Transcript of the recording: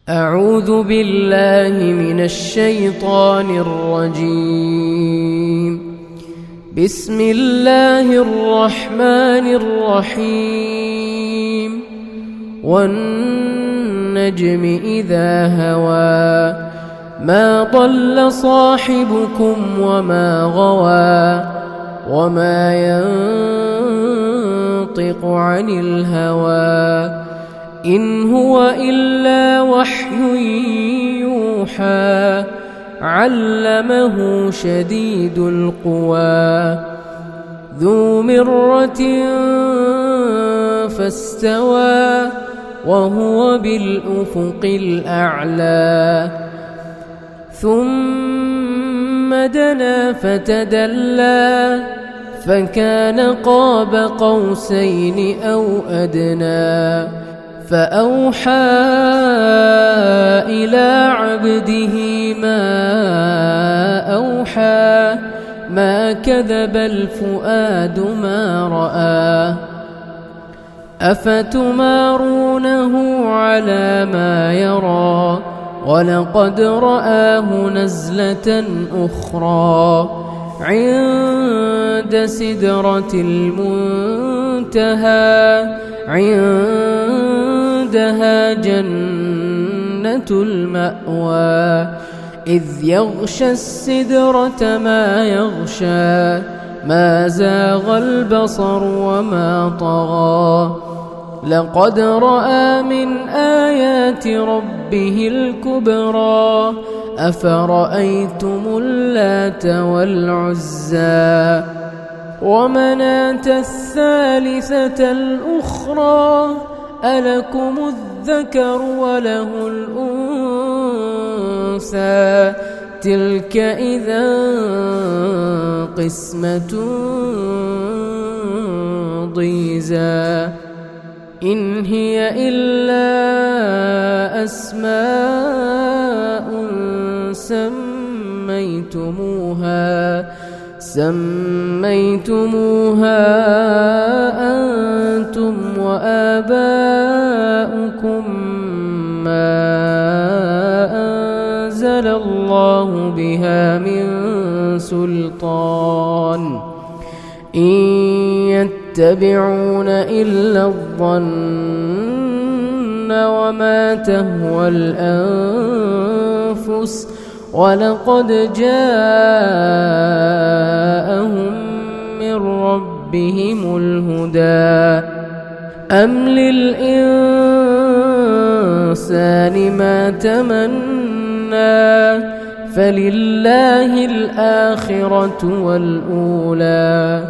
أعوذ بالله من الشيطان الرجيم. بسم الله الرحمن الرحيم. والنجم إذا هوى ما ضل صاحبكم وما غوى وما ينطق عن الهوى إن هو إلا وحي يوحى علمه شديد القوى ذو مرة فاستوى وهو بالأفق الأعلى ثم دنا فتدلى فكان قاب قوسين أو أدنى فأوحى إلى عبده ما أوحى ما كذب الفؤاد ما رأى أفتمارونه على ما يرى ولقد رآه نزلة أخرى عند سدرة المنتهى عندها جنة المأوى إذ يغشى السدرة ما يغشى ما زاغ البصر وما طغى لقد رأى من آيات ربه الكبرى أفرأيتم اللات والعزى ومناة الثالثة الأخرى ألكم الذكر وله الأنثى تلك إذا قسمة ضيزى إن هي إلا أسماء سميتموها أنتم وآباؤكم ما أنزل الله بها من سلطان إن يتبعون إلا الظن وما تهوى الأنفس ولقد جاءهم من ربهم الهدى أم للإنسان ما تمنى فلله الآخرة والأولى